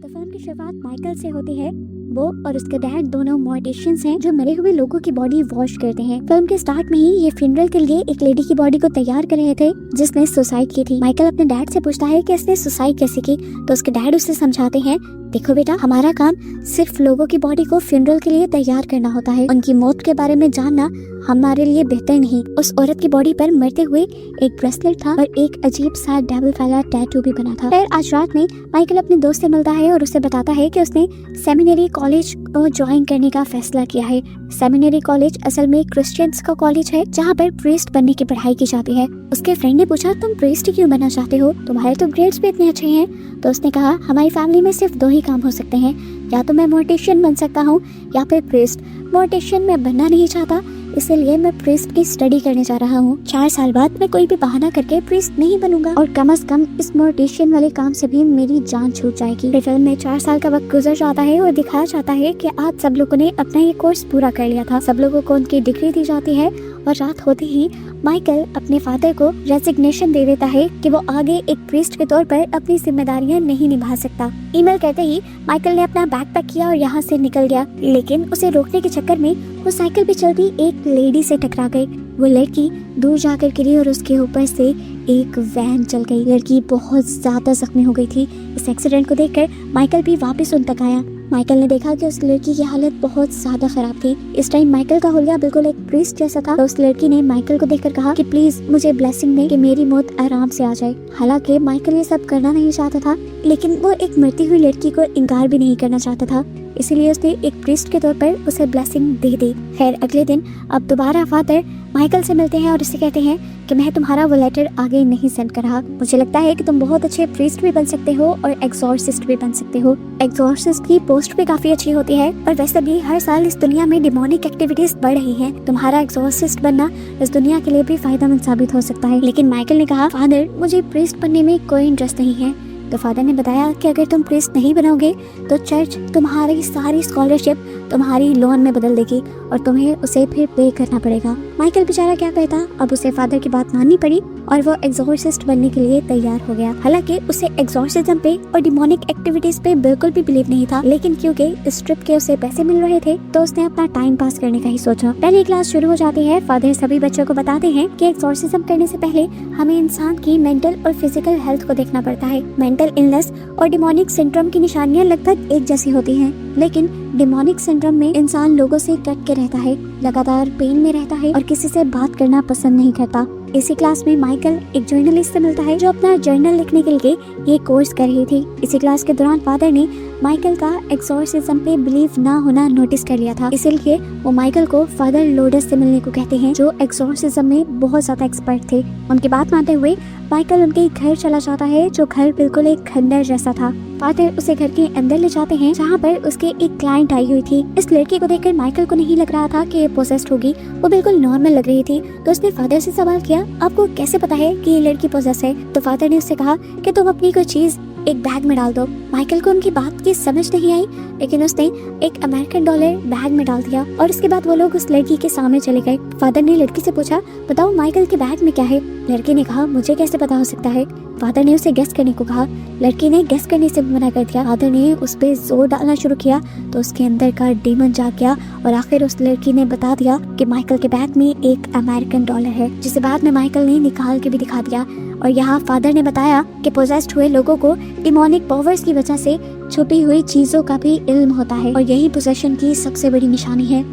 तो फिल्म की शुरुआत माइकल से होती है। वो और उसके डैड दोनों मॉर्टिशियंस हैं जो मरे हुए लोगों की बॉडी वॉश करते हैं। फिल्म के स्टार्ट में ही ये फ्यूनरल के लिए एक लेडी की बॉडी को तैयार कर रहे थे जिसने सुसाइड की थी। माइकल अपने डैड से पूछता है कि इसने सुसाइड कैसे की, तो उसके डैड उसे समझाते हैं, देखो बेटा, हमारा काम सिर्फ लोगों की बॉडी को फ्यूनरल के लिए तैयार करना होता है, उनकी मौत के बारे में जानना हमारे लिए बेहतर नहीं। उस औरत की बॉडी पर मरते हुए एक ब्रेसलेट था और एक अजीब सा डेविल वाला टैटू भी बना था। फिर आज रात में माइकल अपने दोस्त से मिलता है और उसे बताता है कि उसने सेमिनरी कॉलेज को ज्वाइन करने का फैसला किया है। सेमिनरी कॉलेज असल में क्रिश्चियंस का कॉलेज है जहाँ पर प्रीस्ट बनने की पढ़ाई की जाती है। उसके फ्रेंड ने पूछा, तुम प्रीस्ट क्यों बनना चाहते हो, तुम्हारे तो ग्रेड्स भी इतने अच्छे हैं। तो उसने कहा, हमारी फैमिली में सिर्फ दो ही काम हो सकते हैं, या तो मैं मोर्टिशियन बन सकता हूँ या फिर प्रीस्ट। मोर्टिशियन मैं बनना नहीं चाहता, इसलिए मैं प्रीस्ट की स्टडी करने जा रहा हूँ। 4 साल बाद मैं कोई भी बहाना करके प्रीस्ट नहीं बनूंगा और कम से कम इस मोर्टिशियन वाले काम से भी मेरी जान छूट जाएगी। फिर फिल्म में 4 साल का वक्त गुजर जाता है और दिखाया जाता है कि आज सब लोगों ने अपना ये कोर्स पूरा कर लिया था। सब लोगों को उनकी डिग्री दी जाती है और रात होते ही माइकल अपने फादर को रेजिग्नेशन दे देता है कि वो आगे एक प्रीस्ट के तौर पर अपनी जिम्मेदारियां नहीं निभा सकता। ईमेल करते ही माइकल ने अपना बैग पैक किया और यहाँ से निकल गया, लेकिन उसे रोकने के चक्कर में वो साइकिल पे चलती एक लेडी से टकरा गई। वो लड़की दूर जाकर गिरी और उसके ऊपर से एक वैन चल गई। लड़की बहुत ज्यादा जख्मी हो गई थी। इस एक्सीडेंट को देखकर माइकल भी वापस उन तक आया। माइकल ने देखा कि उस लड़की की हालत बहुत ज्यादा खराब थी। इस टाइम माइकल का हुलिया बिल्कुल एक प्रीस्ट जैसा था। तो उस लड़की ने माइकल को देखकर कहा कि प्लीज मुझे ब्लेसिंग दे कि मेरी मौत आराम से आ जाए। हालांकि माइकल ये सब करना नहीं चाहता था, लेकिन वो एक मरती हुई लड़की को इनकार भी नहीं करना चाहता था, इसीलिए उसने एक प्रीस्ट के तौर पर उसे ब्लेसिंग दे दी। खैर अगले दिन अब दोबारा फादर माइकल से मिलते हैं और उसे कहते हैं कि मैं तुम्हारा वो लेटर आगे नहीं सेंड कर रहा। मुझे लगता है कि तुम बहुत अच्छे प्रीस्ट भी बन सकते हो और एग्जॉर्सिस्ट भी बन सकते हो। एग्जॉर्सिस्ट की पोस्ट भी काफी अच्छी होती है और वैसे भी हर साल इस दुनिया में डिमोनिक एक्टिविटीज बढ़ रही हैं। तुम्हारा एग्जॉर्सिस्ट बनना इस दुनिया के लिए भी फायदेमंद साबित हो सकता है। लेकिन माइकल ने कहा, फादर मुझे प्रीस्ट बनने में कोई इंटरेस्ट नहीं है। तो फादर ने बताया कि अगर तुम प्रीस्ट नहीं बनोगे तो चर्च तुम्हारी सारी स्कॉलरशिप तुम्हारी लोन में बदल देगी और तुम्हें उसे फिर पे करना पड़ेगा। माइकल बेचारा क्या कहता, अब उसे फादर की बात माननी पड़ी और वो एग्जॉर्सिस्ट बनने के लिए तैयार हो गया। हालांकि उसे एग्जॉर्सिज्म पे और डिमोनिक एक्टिविटीज पे बिल्कुल भी बिलीव नहीं था, लेकिन क्योंकि इस ट्रिप के उसे पैसे मिल रहे थे तो उसने अपना टाइम पास करने का ही सोचा। पहली क्लास शुरू हो जाती है। फादर सभी बच्चों को बताते हैं कि एग्जॉर्सिज्म करने से पहले हमें इंसान की मेंटल और फिजिकल हेल्थ को देखना पड़ता है। मेंटल इलनेस और डिमोनिक सिंड्रोम की निशानियां लगभग एक जैसी होती हैं, लेकिन डिमोनिक सिंड्रोम में इंसान लोगों से कट के रहता है, लगातार पेन में रहता है और किसी से बात करना पसंद नहीं करता। इसी क्लास में माइकल एक जर्नलिस्ट से मिलता है जो अपना जर्नल लिखने के लिए ये कोर्स कर रही थी। इसी क्लास के दौरान फादर ने माइकल का एग्जॉर्सिज्म पे बिलीव ना होना नोटिस कर लिया था, इसीलिए वो माइकल को फादर लोडस से मिलने को कहते हैं जो एग्जॉर्सिज्म में बहुत ज्यादा एक्सपर्ट थे। उनकी बात मानते हुए माइकल उनके घर चला जाता है जो घर बिल्कुल एक खंडर जैसा था। फादर उसे घर के अंदर ले जाते हैं जहाँ पर उसके एक क्लाइंट आई हुई थी। इस लड़की को देखकर माइकल को नहीं लग रहा था कि ये पोसेस्ड होगी, वो बिल्कुल नॉर्मल लग रही थी। तो उसने फादर से सवाल किया, आपको कैसे पता है कि ये लड़की पोसेस है? तो फादर ने उससे कहा कि तुम अपनी कोई चीज एक बैग में डाल दो। माइकल को उनकी बात की समझ नहीं आई, लेकिन उसने एक अमेरिकन डॉलर बैग में डाल दिया और उसके बाद वो लोग उस लड़की के सामने चले गए। फादर ने लड़की से पूछा, बताओ माइकल के बैग में क्या है? लड़की ने कहा, मुझे कैसे पता हो सकता है? फादर ने उसे गेस करने को कहा। लड़की ने गेस करने से मना कर दिया। फादर ने उस पे जोर डालना शुरू किया तो उसके अंदर का डीमन जाग गया और आखिर उस लड़की ने बता दिया कि माइकल के बैग में एक अमेरिकन डॉलर है, जिसे बाद में माइकल ने निकाल के भी दिखा दिया। और यहाँ फादर ने बताया कि पोजेस्ड हुए लोगों को डिमोनिक पावर्स की वजह से छुपी हुई चीजों का भी इल्म होता है और यही पोजेशन की सबसे बड़ी निशानी है।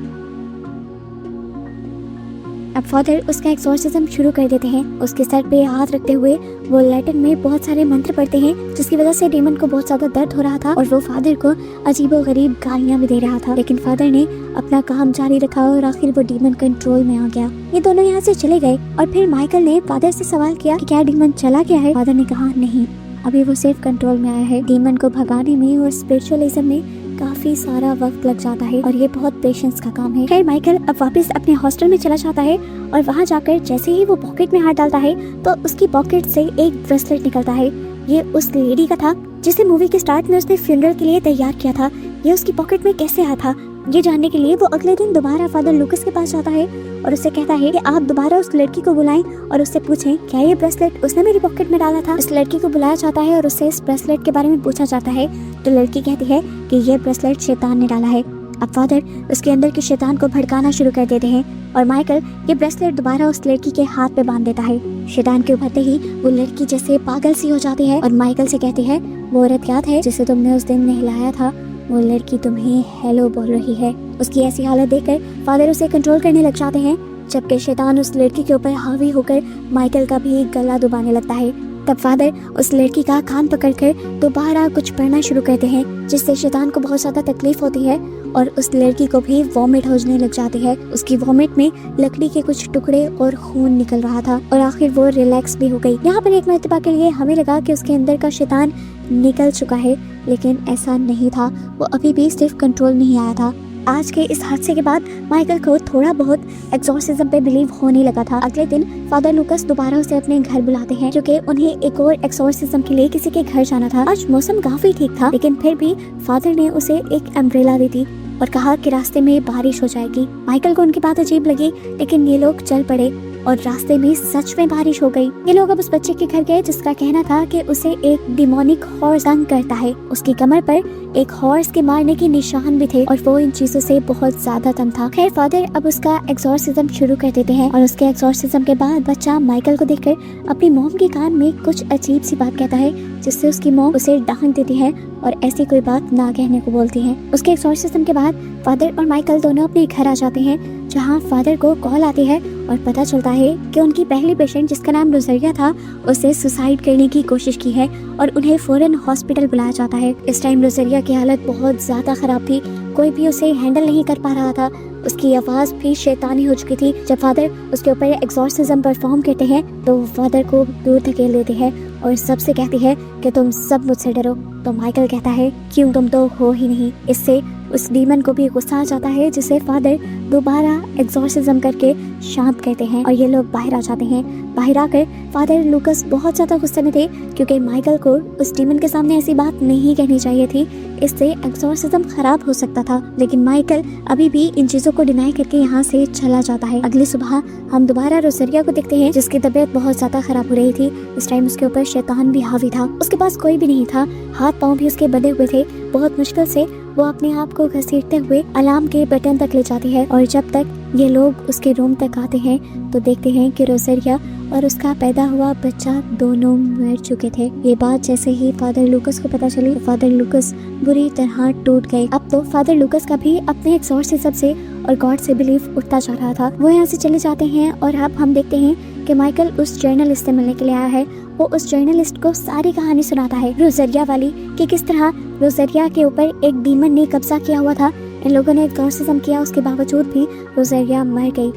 अब फादर उसका एग्जॉर्सिज्म शुरू कर देते हैं। उसके सर पे हाथ रखते हुए वो लैटिन में बहुत सारे मंत्र पढ़ते हैं, जिसकी वजह से डीमन को बहुत ज्यादा दर्द हो रहा था और वो फादर को अजीबोगरीब गालियां भी दे रहा था। लेकिन फादर ने अपना काम जारी रखा और आखिर वो डीमन कंट्रोल में आ गया। ये दोनों यहाँ से चले गए और फिर माइकल ने फादर से सवाल किया कि क्या डीमन चला गया है? फादर ने कहा, नहीं, अभी वो सिर्फ कंट्रोल में आया है। डीमन को भगाने में और स्पिरिचुअलिज्म में काफी सारा वक्त लग जाता है और ये बहुत पेशेंस का काम है। खैर माइकल अब वापस अपने हॉस्टल में चला जाता है और वहाँ जाकर जैसे ही वो पॉकेट में हाथ डालता है तो उसकी पॉकेट से एक ब्रेसलेट निकलता है। ये उस लेडी का था जिसे मूवी के स्टार्ट में उसने फ्यूनरल के लिए तैयार किया था। ये उसकी पॉकेट में कैसे आया था? ये जानने के लिए वो अगले दिन दोबारा फादर लूकस के पास जाता है और उससे कहता है कि आप दोबारा उस लड़की को बुलाएं और उससे पूछें क्या ये ब्रेसलेट उसने मेरी पॉकेट में डाला था। उस लड़की को बुलाया जाता है और उससे इस ब्रेसलेट के बारे में पूछा जाता है तो लड़की कहती है कि ये ब्रेसलेट शैतान ने डाला है। अब फादर उसके अंदर के शैतान को भड़काना शुरू कर देते हैं और माइकल ये ब्रेसलेट दोबारा उस लड़की के हाथ पे बांध देता है। शैतान के उभरते ही वो लड़की जैसे पागल सी हो जाती है और माइकल से कहती है वो औरत याद है जिसे तुमने उस दिन नहलाया था, वो लड़की तुम्हें हेलो बोल रही है। उसकी ऐसी हालत देखकर फादर उसे कंट्रोल करने लग जाते हैं, जबकि शैतान उस लड़की के ऊपर हावी होकर माइकल का भी गला दबाने लगता है। तब फादर उस लड़की का कान पकड़कर दोबारा कुछ पढ़ना शुरू करते हैं, जिससे शैतान को बहुत ज्यादा तकलीफ होती है और उस लड़की को भी वॉमिट होने लग जाती है। उसकी वॉमिट में लकड़ी के कुछ टुकड़े और खून निकल रहा था और आखिर वो रिलैक्स भी हो गई। यहाँ पर एक मर्तबा के लिए हमें लगा कि उसके अंदर का शैतान निकल चुका है, लेकिन ऐसा नहीं था। वो अभी भी सिर्फ कंट्रोल नहीं आया था। आज के इस हादसे के बाद माइकल को थोड़ा बहुत एक्सॉर्सिज्म पे बिलीव होने लगा था। अगले दिन फादर लूकस दोबारा उसे अपने घर बुलाते हैं, क्योंकि उन्हें एक और एक्सॉर्सिज्म के लिए किसी के घर जाना था। आज मौसम काफी ठीक था, लेकिन फिर भी फादर ने उसे एक अम्ब्रेला दी थी और कहा कि रास्ते में बारिश हो जाएगी। माइकल को उनकी बात अजीब लगी, लेकिन ये लोग चल पड़े और रास्ते में सच में बारिश हो गई। ये लोग अब उस बच्चे के घर गए जिसका कहना था कि उसे एक डिमोनिक हॉर्स तंग करता है। उसकी कमर पर एक हॉर्स के मारने के निशान भी थे और वो इन चीजों से बहुत ज्यादा तंग था। खैर फादर अब उसका एक्सॉर्सिज्म शुरू कर देते हैं और उसके एक्सॉर्सिज्म के बाद बच्चा माइकल को देखकर अपनी मॉम के कान में कुछ अजीब सी बात कहता है, जिससे उसकी मॉम उसे डांट देती है और ऐसी कोई बात ना कहने को बोलती है। उसके एक्सॉर्सिज्म के बाद फादर और माइकल दोनों अपने घर आ जाते हैं, जहाँ फादर को कॉल आती है और पता चलता है कि उनकी पहली पेशेंट जिसका नाम रोज़रिया था उसे सुसाइड करने की कोशिश की है और उन्हें फौरन हॉस्पिटल बुलाया जाता है। इस टाइम रोज़रिया की हालत बहुत ज्यादा खराब थी, कोई भी उसे हैंडल नहीं कर पा रहा था। उसकी आवाज भी शैतानी हो चुकी थी। जब फादर उसके ऊपर एक्सॉर्सिज्म परफॉर्म करते हैं तो वो फादर को दूर धकेल देते हैं और सबसे कहती है कि तुम सब मुझसे डरो। तो माइकल कहता है क्यों, तुम तो हो ही नहीं। इससे उस डीमन को भी गुस्सा आ जाता है, जिसे फादर दोबारा एक्सॉर्सिज्म करके शांत करते हैं और ये लोग बाहर आ जाते हैं। बाहर आकर फादर लूकस बहुत ज्यादा गुस्से में थे, क्योंकि माइकल को उस डीमन के सामने ऐसी बात नहीं कहनी चाहिए थी, इससे एक्सॉर्सिज्म खराब हो सकता था। लेकिन माइकल अभी भी इन चीजों को डिनाई करके यहाँ से चला जाता है। अगली सुबह हम दोबारा रोज़रिया को देखते हैं, जिसकी तबीयत बहुत ज्यादा खराब हो रही थी। इस टाइम उसके ऊपर शैतान भी हावी था। उसके पास कोई भी नहीं था, हाथ पांव भी उसके बंधे हुए थे। बहुत मुश्किल से वो अपने आप को घसीटते हुए अलार्म के बटन तक ले जाती है और जब तक ये लोग उसके रूम तक आते हैं तो देखते हैं कि रोज़रिया और उसका पैदा हुआ बच्चा दोनों मर चुके थे। ये बात जैसे ही फादर लूकस को पता चली तो फादर लूकस बुरी तरह टूट गए। अब तो फादर लूकस का भी अपने एक्सॉर्सिज्म से और गॉड से बिलीफ उठता जा रहा था। वो यहाँ से चले जाते हैं और अब हम देखते हैं कि माइकल उस जर्नलिस्ट से मिलने के लिए आया है। वो उस जर्नलिस्ट को सारी कहानी सुनाता है रोज़रिया वाली, कि किस तरह रोज़रिया के ऊपर एक डीमन ने कब्जा किया हुआ था। इन लोगों ने एक्सॉर्सिज्म किया, उसके बावजूद भी रोज़रिया मर गई।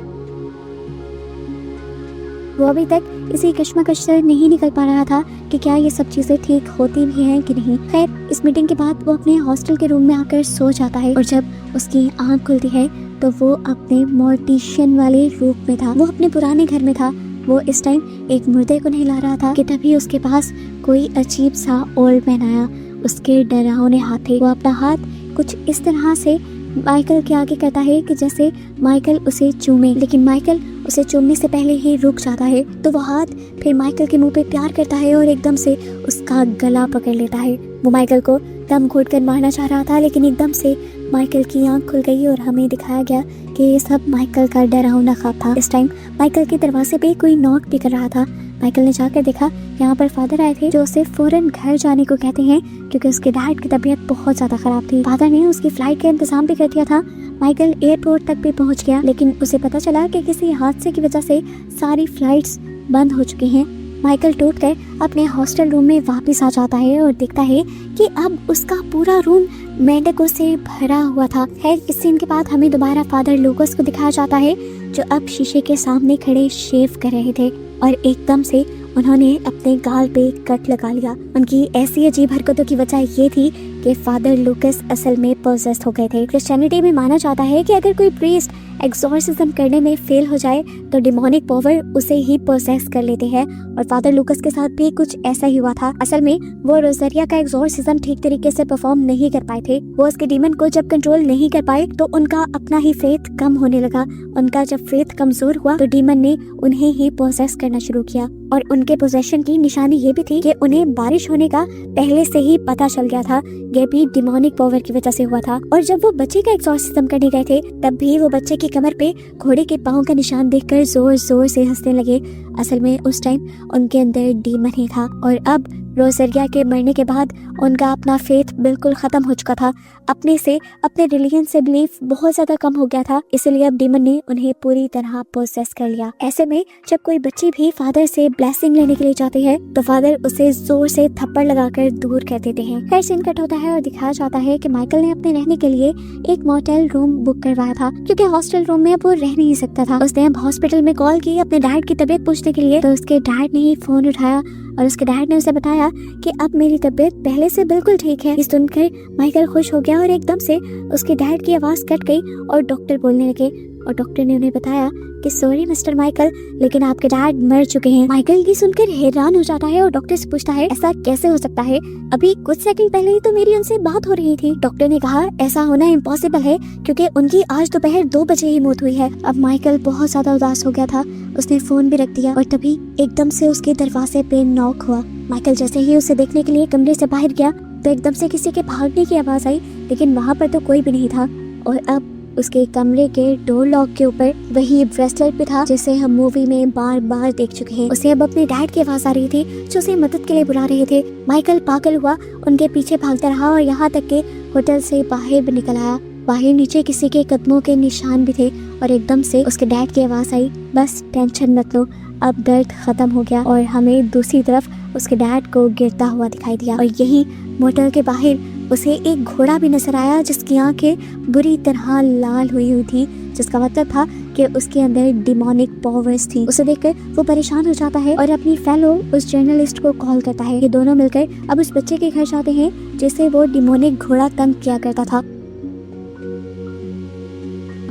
वो अभी तक इसी कश्मकश से नहीं निकल पा रहा था कि क्या ये सब चीजें ठीक होती भी हैं कि नहीं। खैर इस मीटिंग के बाद वो अपने हॉस्टल के रूम में आकर सो जाता है और जब उसकी आंख खुलती है तो वो अपने मॉर्टिशियन वाले रूप में था। वो अपने पुराने घर में था। वो इस टाइम एक मुर्दे को नहला रहा था कि तभी उसके पास कोई अजीब सा ओल्ड मैन आया। उसके डरावने हाथ थे। वो अपना हाथ कुछ इस तरह से माइकल के आगे करता है कि जैसे माइकल उसे चूमे, लेकिन माइकल उसे चूमने से पहले ही रुक जाता है। तो वो हाथ फिर माइकल के मुंह पे प्यार करता है और एकदम से उसका गला पकड़ लेता है। वो माइकल को दम घोट कर मारना चाह रहा था, लेकिन एकदम से माइकल की आंख खुल गई और हमें दिखाया गया कि ये सब माइकल का डरावना ख्वाब था। इस टाइम माइकल के दरवाजे पे कोई नॉक भी कर रहा था। माइकल ने जाकर देखा, यहाँ पर फादर आए थे जो उसे फौरन घर जाने को कहते हैं, क्योंकि उसके डैड की तबीयत बहुत ज्यादा खराब थी। फादर ने उसकी फ्लाइट का इंतजाम भी कर दिया था। माइकल एयरपोर्ट तक भी पहुंच गया, लेकिन उसे पता चला कि किसी हादसे की वजह से सारी फ्लाइट्स बंद हो चुकी हैं। माइकल टूट कर अपने हॉस्टल रूम में वापस आ जाता है और देखता है कि अब उसका पूरा रूम मेंढकों से भरा हुआ था। खैर इस सीन के बाद हमें दोबारा फादर लूकस को दिखाया जाता है, जो अब शीशे के सामने खड़े शेव कर रहे थे और एकदम से उन्होंने अपने गाल पे कट लगा लिया। उनकी ऐसी अजीब हरकतों की वजह ये थी कि फादर लूकस असल में पोजेस्ड हो गए थे। क्रिश्चियनिटी में माना जाता है कि अगर कोई प्रीस्ट एग्जॉर्सिज्म करने में फेल हो जाए तो डिमोनिक पावर उसे ही पोसेस कर लेते हैं। और फादर लूकस के साथ भी कुछ ऐसा ही हुआ था। असल में वो रोजरिया का एग्जॉर्सिज्म ठीक तरीके से परफॉर्म नहीं कर पाए थे। वो उसके डीमन को जब कंट्रोल नहीं कर पाए तो उनका अपना ही फेथ कम होने लगा। उनका जब फेथ कमजोर हुआ तो डीमन ने उन्हें ही पोसेस करना शुरू किया। और उनके पोजेशन की निशानी ये भी थी कि उन्हें बारिश होने का पहले से ही पता चल गया था। ये भी डिमोनिक पावर की वजह से हुआ था। और जब वो बच्चे का एग्जॉर्सिज्म करने गए थे तब भी वो बच्चे की कमर पे घोड़े के पाँव का निशान देखकर जोर जोर से हंसने लगे। असल में उस टाइम उनके अंदर डीमन ही था। और अब रोजरिया के मरने के बाद उनका अपना फेथ बिल्कुल खत्म हो चुका था। अपने रिलीजन से बिलीफ बहुत ज्यादा कम हो गया था। इसलिए अब डीमन ने उन्हें पूरी तरह पोसेस कर लिया। ऐसे में जब कोई बच्ची भी फादर से ब्लेसिंग लेने के लिए जाती है तो फादर उसे जोर से थप्पड़ लगाकर दूर कर देते हैं। खैर सीन कट होता है और दिखाया जाता है कि माइकल ने अपने रहने के लिए एक मोटेल रूम बुक करवाया था क्योंकि हॉस्टल रूम में अब वो रह नहीं सकता था। उसने अब हॉस्पिटल में कॉल की अपने डैड की तबीयत पूछने के लिए तो उसके डैड ने ही फोन उठाया और उसके डैड ने उसे बताया कि अब मेरी तबीयत पहले से बिल्कुल ठीक है। ये सुनकर माइकल खुश हो गया और एकदम से उसके डैड की आवाज कट गई और डॉक्टर बोलने लगे। और डॉक्टर ने उन्हें बताया कि सॉरी मिस्टर माइकल, लेकिन आपके डैड मर चुके हैं। माइकल ये सुनकर हैरान हो जाता है और डॉक्टर से पूछता है ऐसा कैसे हो सकता है, अभी कुछ सेकंड पहले ही तो मेरी उनसे बात हो रही थी। डॉक्टर ने कहा ऐसा होना इम्पॉसिबल है क्योंकि उनकी आज दोपहर 2 बजे ही मौत हुई है। अब माइकल बहुत ज्यादा उदास हो गया था। उसने फोन भी रख दिया और तभी एकदम से उसके दरवाजे पे नॉक हुआ। माइकल जैसे ही उसे देखने के लिए कमरे से बाहर गया तो एकदम से किसी के भागने की आवाज आई, लेकिन वहाँ पर तो कोई भी नहीं था। और अब उसके कमरे के डोर लॉक के ऊपर वही ब्रेसलेट भी था जिसे हम मूवी में बार बार देख चुके हैं। उसे अब अपने डैड की आवाज आ रही थी जो उसे मदद के लिए बुला रहे थे। माइकल पागल हुआ, उनके पीछे भागता रहा और यहाँ तक के होटल से बाहर भी निकल आया। बाहर नीचे किसी के कदमों के निशान भी थे और एकदम से उसके डैड की आवाज आई, बस टेंशन मत लो, अब दर्द खत्म हो गया। और हमें दूसरी तरफ उसके डैड को गिरता हुआ दिखाई दिया और यही मोटर के बाहर उसे एक घोड़ा भी नजर आया जिसकी आंखें बुरी तरह लाल हुई थी, जिसका मतलब था कि उसके अंदर डिमोनिक पावर्स थी। उसे देखकर वो परेशान हो जाता है और अपनी फेलो उस जर्नलिस्ट को कॉल करता है। ये दोनों मिलकर अब उस बच्चे के घर जाते हैं जिसे वो डिमोनिक घोड़ा तंग किया करता था।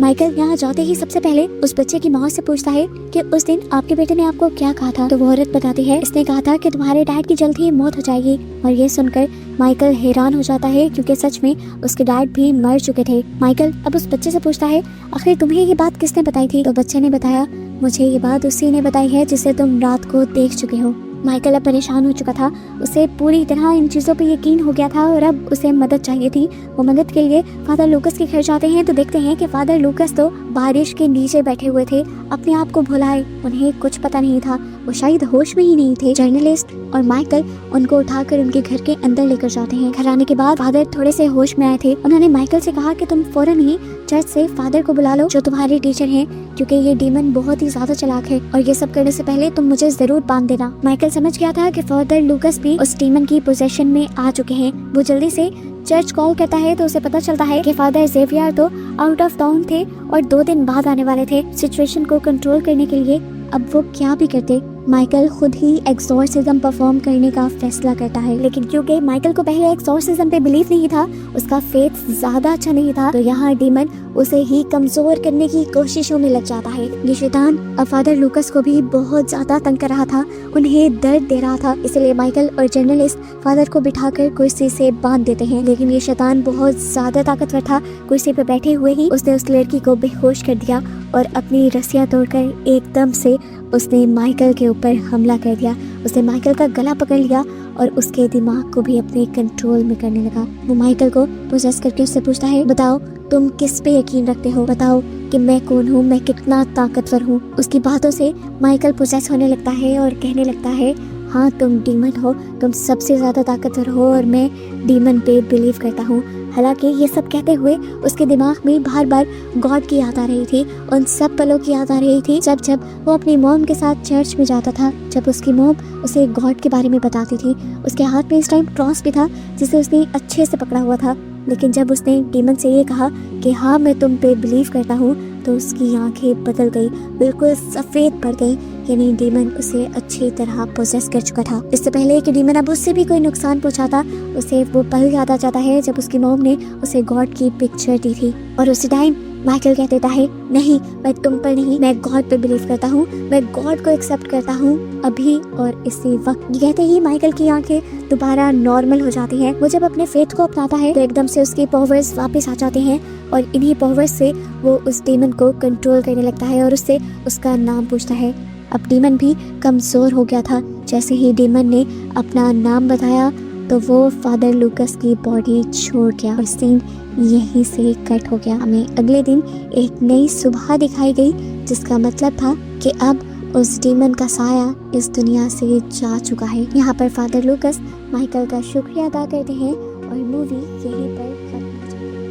माइकल यहाँ जाते ही सबसे पहले उस बच्चे की माँ से पूछता है कि उस दिन आपके बेटे ने आपको क्या कहा था। तो वो औरत बताती है इसने कहा था कि तुम्हारे डैड की जल्द ही मौत हो जाएगी। और ये सुनकर माइकल हैरान हो जाता है क्योंकि सच में उसके डैड भी मर चुके थे। माइकल अब उस बच्चे से पूछता है आखिर तुम्हें ये बात किसने बताई थी। तो बच्चे ने बताया मुझे ये बात उसी ने बताई है जिसे तुम रात को देख चुके हो। माइकल अब परेशान हो चुका था, उसे पूरी तरह इन चीज़ों पे यकीन हो गया था और अब उसे मदद चाहिए थी। वो मदद के लिए फादर लूकस के घर जाते हैं तो देखते हैं कि फादर लूकस तो बारिश के नीचे बैठे हुए थे, अपने आप को भुलाए, उन्हें कुछ पता नहीं था, वो शायद होश में ही नहीं थे। जर्नलिस्ट और माइकल उनको उठाकर उनके घर के अंदर लेकर जाते हैं। घर आने के बाद फादर थोड़े से होश में आए थे। उन्होंने माइकल से कहा कि तुम फौरन ही चर्च से फादर को बुला लो जो तुम्हारे टीचर हैं, क्योंकि ये डीमन बहुत ही ज्यादा चालाक है और ये सब करने से पहले तुम मुझे जरूर बांध देना। माइकल समझ गया था कि फादर लूकस भी उस डीमन की पोजेशन में आ चुके हैं। वो जल्दी से चर्च कॉल करता है तो उसे पता चलता है कि फादर जेवियर तो आउट ऑफ टाउन थे और 2 दिन बाद आने वाले थे। सिचुएशन को कंट्रोल करने के लिए अब वो क्या भी करते, माइकल खुद ही एक्सॉर्सिज्म परफॉर्म करने का फैसला करता है। लेकिन क्योंकि माइकल को पहले एक्सॉर्सिज्म पे बिलीव नहीं था, उसका फेथ ज्यादा अच्छा नहीं था, तो यहाँ डीमन उसे ही कमजोर करने की कोशिशों में लग जाता है। ये शैतान अब फादर लूकस को भी बहुत ज्यादा तंग कर रहा था, उन्हें दर्द दे रहा था। इसलिए माइकल और जर्नलिस्ट फादर को बिठाकर कुर्सी से बांध देते हैं। लेकिन ये शैतान बहुत ज्यादा ताकतवर था, कुर्सी पे बैठे हुए ही उसने उस लड़की को बेहोश कर दिया और अपनी रस्सियां तोड़कर एकदम से उसने माइकल के ऊपर हमला कर दिया। उसने माइकल का गला पकड़ लिया और उसके दिमाग को भी अपने कंट्रोल में करने लगा। वो माइकल को पोजेस करके उससे पूछता है बताओ तुम किस पे यकीन रखते हो, बताओ कि मैं कौन हूँ, मैं कितना ताकतवर हूँ। उसकी बातों से माइकल पोजेस होने लगता है और कहने लगता है हाँ तुम डीमन हो, तुम सबसे ज्यादा ताकतवर हो और मैं डीमन पे बिलीव करता हूँ। हालांकि ये सब कहते हुए उसके दिमाग में बार बार गॉड की याद आ रही थी, उन सब पलों की याद आ रही थी जब जब वो अपनी मॉम के साथ चर्च में जाता था, जब उसकी मॉम उसे गॉड के बारे में बताती थी। उसके हाथ में इस टाइम क्रॉस भी था जिसे उसने अच्छे से पकड़ा हुआ था। लेकिन जब उसने डीमन से ये कहा कि हाँ मैं तुम पे बिलीव करता हूँ तो उसकी आंखें बदल गई, बिल्कुल सफ़ेद पड़ गई, यानी डीमन उसे अच्छी तरह पोजेस कर चुका था। इससे पहले कि डीमन अब उससे भी कोई नुकसान पहुंचाता, उसे वो पल याद आ जाता है जब उसकी मॉम ने उसे गॉड की पिक्चर दी थी और उसी टाइम माइकल कह देता है, नहीं मैं तुम पर नहीं, मैं गॉड पर बिलीव करता हूँ, मैं गॉड को एक्सेप्ट करता हूँ अभी और इसी वक्त। ये कहते ही माइकल की आंखें दोबारा नॉर्मल हो जाती हैं। वो जब अपने फेथ को अपनाता है तो एकदम से उसकी पावर्स वापस आ जाते हैं और इन्हीं पावर्स से वो उस डीमन को कंट्रोल करने लगता है और उससे उसका नाम पूछता है। अब डीमन भी कमजोर हो गया था। जैसे ही डीमन ने अपना नाम बताया तो वो फादर लूकस की बॉडी छोड़ गया और सीन यहीं से कट हो गया। हमें अगले दिन एक नई सुबह दिखाई गई, जिसका मतलब था कि अब उस डीमन का साया इस दुनिया से जा चुका है। यहाँ पर फादर लूकस माइकल का शुक्रिया अदा करते हैं और मूवी यहीं पर खत्म।